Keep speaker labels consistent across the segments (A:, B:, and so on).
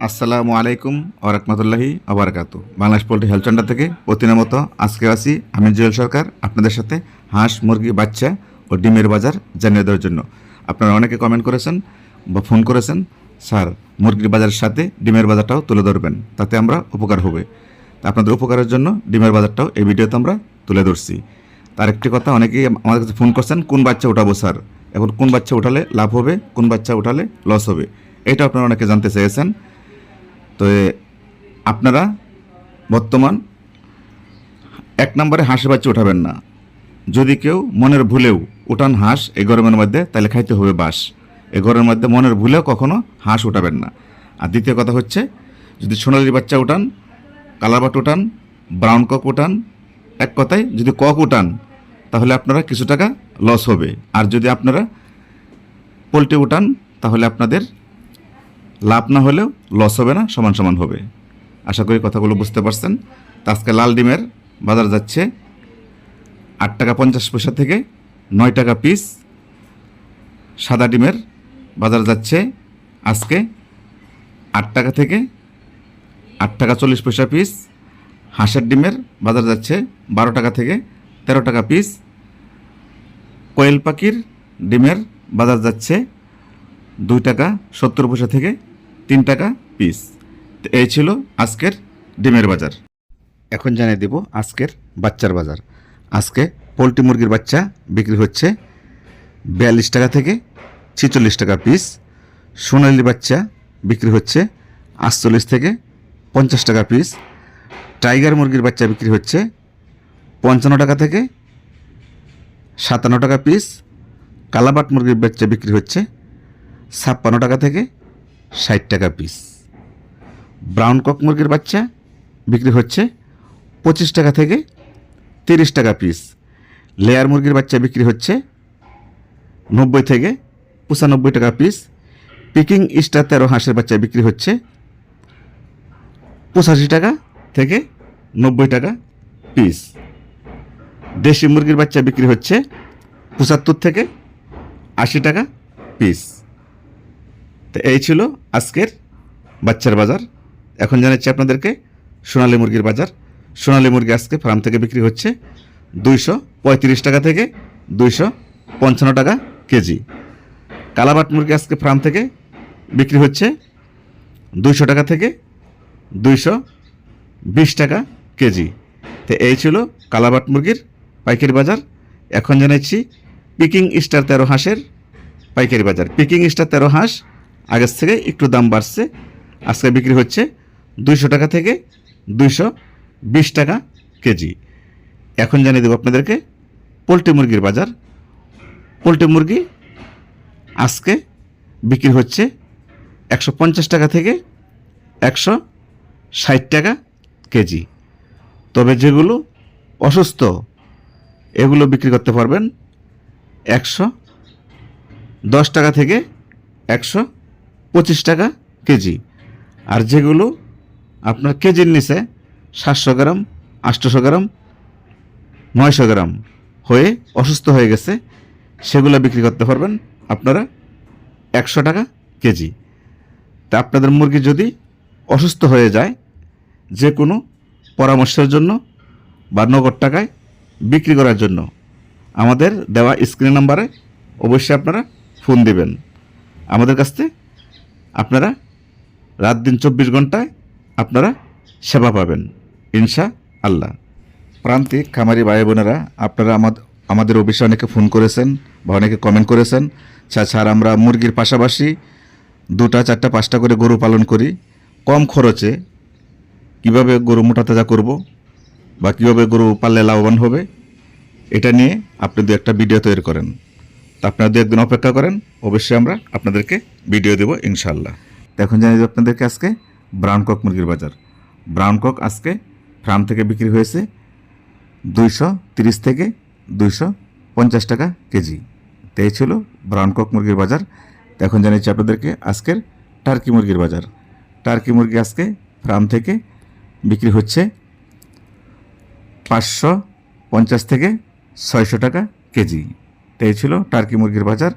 A: আসসালামু আলাইকুম ওরহমতুল্লাহি আবরাকাতু। বাংলাদেশ পোল্ট্রি হেলথ সেন্টার থেকে প্রতিদিনের মতো আজকে আসি আমি জুয়েল সরকার আপনাদের সাথে হাঁস মুরগি বাচ্চা ও ডিমের বাজার জানিয়ে দেওয়ার জন্য। আপনারা অনেকে কমেন্ট করেছেন বা ফোন করেছেন, স্যার মুরগির বাজারের সাথে ডিমের বাজারটাও তুলে ধরবেন, তাতে আমরা উপকার হবে। আপনাদের উপকারের জন্য ডিমের বাজারটাও এই ভিডিওতে আমরা তুলে ধরছি। তার একটি কথা, অনেকেই আমাদের কাছে ফোন করছেন, কোন বাচ্চা উঠাবো স্যার, এখন কোন বাচ্চা উঠালে লাভ হবে, কোন বাচ্চা উঠালে লস হবে, এটা আপনারা অনেকে জানতে চেয়েছেন। তো আপনারা বর্তমান 1 নম্বরে হাঁসের বাচ্চা উঠাবেন না। যদি কেউ মনের ভুলেও উঠান হাঁস এই গরমের মধ্যে, তাহলে খাইতে হবে বাঁশ। এই গরমের মধ্যে মনের ভুলেও কখনো হাঁস উঠাবেন না। আর দ্বিতীয় কথা হচ্ছে, যদি সোনালি বাচ্চা উঠান, কালারবাট উঠান, ব্রাউন কক উঠান, এক কথায় যদি কক উঠান, তাহলে আপনারা কিছু টাকা লস হবে। আর যদি আপনারা পোলট্রি উঠান, তাহলে আপনাদের লাভ না হলেও লস হবে না, সমান সমান হবে। আশা করি কথাগুলো বুঝতে পারছেন। তো আজকে লাল ডিমের বাজার যাচ্ছে 8 টাকা 50 পয়সা থেকে 9 টাকা পিস। সাদা ডিমের বাজার যাচ্ছে আজকে 8 টাকা থেকে 8 টাকা 40 পয়সা পিস। হাঁসের ডিমের বাজার যাচ্ছে 12 টাকা থেকে 13 টাকা পিস। কোয়েল পাখির ডিমের বাজার যাচ্ছে 2 টাকা 70 পয়সা থেকে 3 টাকা পিস। তো এই ছিল আজকের ডিমের বাজার। এখন জানিয়ে দেব আজকের বাচ্চার বাজার। আজকে পোলট্রি মুরগির বাচ্চা বিক্রি হচ্ছে 42 টাকা থেকে 46 টাকা পিস। সোনালি বাচ্চা বিক্রি হচ্ছে 48 থেকে 50 টাকা পিস। টাইগার মুরগির বাচ্চা বিক্রি হচ্ছে 55 টাকা থেকে 57 টাকা পিস। কালাবাট মুরগির বাচ্চা বিক্রি হচ্ছে 56 টাকা থেকে 60 টাকা পিস। ব্রাউন কক মুরগির বাচ্চা বিক্রি হচ্ছে 25 টাকা থেকে 30 টাকা পিস। লেয়ার মুরগির বাচ্চা বিক্রি হচ্ছে 90 থেকে 95 টাকা পিস। পিকিং স্টার 13 হাঁসের বাচ্চা বিক্রি হচ্ছে 85 টাকা থেকে 90 টাকা পিস। দেশি মুরগির বাচ্চা বিক্রি হচ্ছে 75 থেকে 80 টাকা পিস। তো এই ছিল আজকের বাচ্চার বাজার। এখন জানাচ্ছি আপনাদেরকে সোনালী মুরগির বাজার। সোনালী মুরগি আজকে ফার্ম থেকে বিক্রি হচ্ছে 235 টাকা থেকে 255 টাকা কেজি। কালাবাট মুরগি আজকে ফার্ম থেকে বিক্রি হচ্ছে 200 টাকা থেকে 220 টাকা কেজি। তো এই ছিল কালাবাট মুরগির পাইকারি বাজার। এখন জানাচ্ছি পিকিং স্টার 13 হাঁসের পাইকারি বাজার। পিকিং স্টার 13 হাঁস আগের থেকে একটু দাম বাড়ছে। আজকে বিক্রি হচ্ছে 200 টাকা থেকে 220 টাকা কেজি। এখন জানিয়ে দেবো আপনাদেরকে পোলট্রি মুরগির বাজার। পোলট্রি মুরগি আজকে বিক্রি হচ্ছে 150 টাকা থেকে 160 টাকা কেজি। তবে যেগুলো অসুস্থ এগুলো বিক্রি করতে পারবেন 110 টাকা থেকে 125 টাকা কেজি। আর যেগুলো আপনার কেজির নিচে 700 গ্রাম 800 গ্রাম 900 গ্রাম হয়ে অসুস্থ হয়ে গেছে, সেগুলো বিক্রি করতে পারবেন আপনারা 100 টাকা কেজি। তা আপনাদের মুরগি যদি অসুস্থ হয়ে যায়, যে কোনো পরামর্শের জন্য বা নগদ টাকায় বিক্রি করার জন্য আমাদের দেওয়া স্ক্রিন নাম্বারে অবশ্যই আপনারা ফোন দিবেন। আমাদের কাছ থেকে আপনারা রাত দিন 24 ঘন্টায় আপনারা সেবা পাবেন ইনশাআল্লাহ। প্রান্তিক খামারি ভাই বোনেরা, আপনারা আমাদের অফিসে অনেকে ফোন করেছেন বা অনেকে কমেন্ট করেছেন, স্যার আমরা মুরগির পাশাপাশি 2টা 4টা 5টা করে গরু পালন করি, কম খরচে কিভাবে গরু মোটা তাজা করব বা কীভাবে গরু পাললে লাভবান হবে, এটা নিয়ে আপনি 2-1টা ভিডিও তৈরি করেন। তা আপনারা 2-1 দিন অপেক্ষা করেন, অবশ্যই আমরা আপনাদেরকে ভিডিও দেবো ইনশাআল্লাহ। এখন জানিয়ে দেবো আপনাদেরকে আজকে ব্রাউন কক মুরগির বাজার। ব্রাউন কক আজকে ফার্ম থেকে বিক্রি হয়েছে 230 থেকে 250 টাকা কেজি। তো এই ছিল ব্রাউন কক মুরগির বাজার। তো এখন জানিয়েছি আপনাদেরকে আজকের টার্কি মুরগির বাজার। টার্কি মুরগি আজকে ফার্ম থেকে বিক্রি হচ্ছে 550 থেকে 600 টাকা কেজি। তো এই ছিল টার্কি মুরগির বাজার।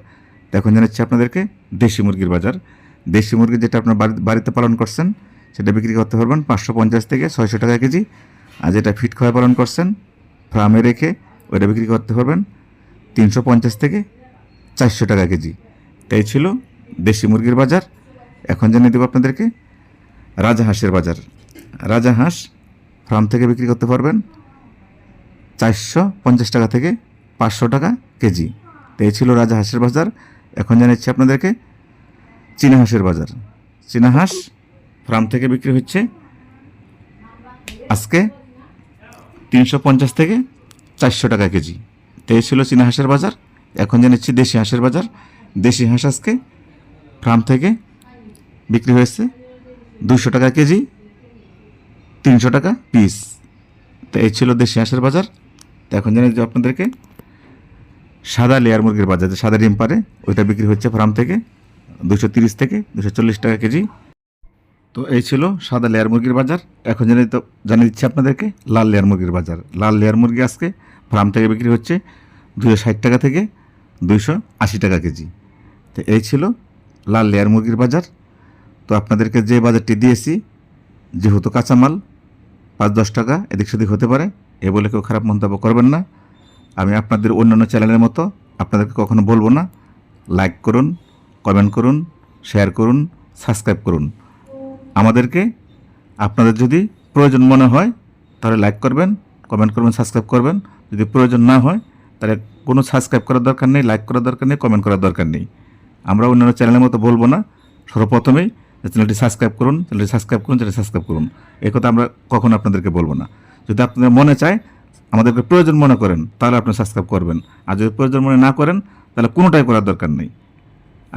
A: তো এখন জানাচ্ছি আপনাদেরকে দেশি মুরগির বাজার। দেশি মুরগি যেটা আপনার বাড়িতে পালন করছেন সেটা বিক্রি করতে পারবেন 550 থেকে 600 টাকা কেজি। আর যেটা ফিট খাওয়ায় পালন করছেন ফার্মে রেখে ওইটা বিক্রি করতে পারবেন 350 থেকে 400 টাকা কেজি। তাই ছিল দেশি মুরগির বাজার। এখন জানিয়ে দেবো আপনাদেরকে রাজাহাঁসের বাজার। রাজাহাঁস ফার্ম থেকে বিক্রি করতে পারবেন 450 টাকা থেকে 500 টাকা কেজি। তো এই ছিল রাজাহাঁসের বাজার। এখন জানাচ্ছি আপনাদেরকে চীনা হাঁসের বাজার। চীনা হাঁস ফার্ম থেকে বিক্রি হচ্ছে আজকে 350 থেকে 400 টাকা কেজি। তো এই ছিল চীনা হাঁসের বাজার। এখন জানাচ্ছি দেশি হাঁসের বাজার। দেশি হাঁস আজকে ফার্ম থেকে বিক্রি হয়েছে 200 টাকা কেজি, 300 টাকা পিস। তো এই ছিল দেশি হাঁসের বাজার। তো এখন জানি যে আপনাদেরকে সাদা লেয়ার মুরগির বাজার, যে সাদা ডিম পারে ওইটা বিক্রি হচ্ছে ফার্ম থেকে 230 থেকে 240 টাকা কেজি। তো এই ছিল সাদা লেয়ার মুরগির বাজার। এখন জানিয়ে দিচ্ছি আপনাদেরকে লাল লেয়ার মুরগির বাজার। লাল লেয়ার মুরগি আজকে ফার্ম থেকে বিক্রি হচ্ছে 260 টাকা থেকে 280 টাকা কেজি। তো এই ছিল লাল লেয়ার মুরগির বাজার। তো আপনাদেরকে যে বাজারটি দিয়েছি, যেহেতু কাঁচামাল 5-10 টাকা এদিক সেদিক হতে পারে, এ বলে কেউ খারাপ মন্তব্য করবেন না। আমি আপনাদের অন্যান্য চ্যানেলের মতো আপনাদেরকে কখনো বলবো না লাইক করুন, কমেন্ট করুন, শেয়ার করুন, সাবস্ক্রাইব করুন। আমাদেরকে আপনাদের যদি প্রয়োজন মনে হয় তাহলে লাইক করবেন, কমেন্ট করবেন, সাবস্ক্রাইব করবেন। যদি প্রয়োজন না হয় তাহলে কোনো সাবস্ক্রাইব করার দরকার নেই, লাইক করার দরকার নেই, কমেন্ট করার দরকার নেই। আমরা অন্যান্য চ্যানেলের মতো বলবো না সর্বপ্রথমেই চ্যানেলটি সাবস্ক্রাইব করুন, চ্যানেলটি সাবস্ক্রাইব করুন, চ্যানেলটি সাবস্ক্রাইব করুন। এই কথা আমরা কখনো আপনাদেরকে বলবো না। যদি আপনাদের মনে চায়, আমাদেরকে প্রয়োজন মনে করেন, তাহলে আপনি সাবস্ক্রাইব করবেন। আর যদি প্রয়োজন মনে না করেন তাহলে কোনোটাই করার দরকার নেই।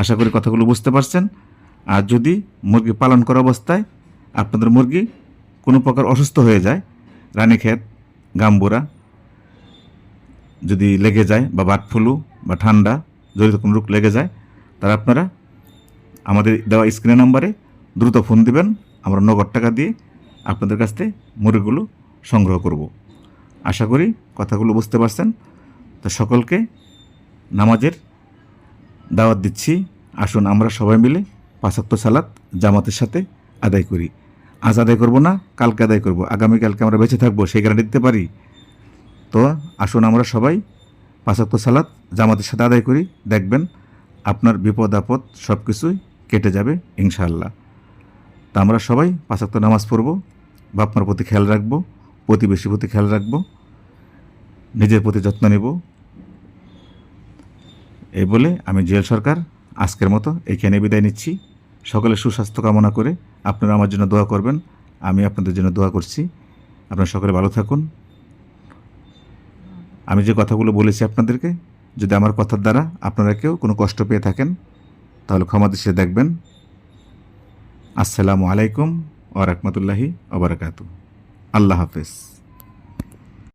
A: আশা করি কথাগুলো বুঝতে পারছেন। আর যদি মুরগি পালন করা অবস্থায় আপনাদের মুরগি কোনো প্রকার অসুস্থ হয়ে যায়, রানীক্ষেত, গাম্বুরা যদি লেগে যায়, বা বার্ড ফ্লু বা ঠান্ডা জড়িত কোনো রোগ লেগে যায়, তাহলে আপনারা আমাদের দেওয়া স্ক্রিনের নাম্বারে দ্রুত ফোন দিবেন। আমরা নগদ টাকা দিয়ে আপনাদের কাছ থেকে মুরগিগুলো সংগ্রহ করব। আশা করি কথাগুলো বুঝতে পারছেন। তো সকলকে নামাজের দাওয়াত দিচ্ছি। আসুন আমরা সবাই মিলে 5 ওয়াক্ত সালাত জামাতের সাথে আদায় করি। আজ আদায় করব না, কালকে আদায় করব। আগামীকালকে আমরা বেঁচে থাকবো সেই গ্যারান্টি দিতে পারি? তো আসুন আমরা সবাই 5 ওয়াক্ত সালাত জামাতের সাথে আদায় করি। দেখবেন আপনার বিপদ আপদ সব কিছুই কেটে যাবে ইনশাআল্লাহ। তা আমরা সবাই 5 ওয়াক্ত নামাজ পড়ব, বাপ মার প্রতি খেয়াল রাখবো, প্রতিবেশীর প্রতি খেয়াল রাখবো, নিজের প্রতি যত্ন নেব। এই বলে আমি জুয়েল সরকার আজকের মতো এইখানে বিদায় নিচ্ছি। সকলের সুস্বাস্থ্য কামনা করে আপনারা আমার জন্য দোয়া করবেন। আমি আপনাদের জন্য দোয়া করছি। আপনারা সকলে ভালো থাকুন। আমি যে কথাগুলো বলেছি আপনাদেরকে, যদি আমার কথার দ্বারা আপনারা কেউ কোনো কষ্ট পেয়ে থাকেন তাহলে ক্ষমা দৃষ্টিতে দেখবেন। আসসালামু আলাইকুম ওয়া রাহমাতুল্লাহি ওয়া বারাকাতুহু। আল্লাহ হাফেজ।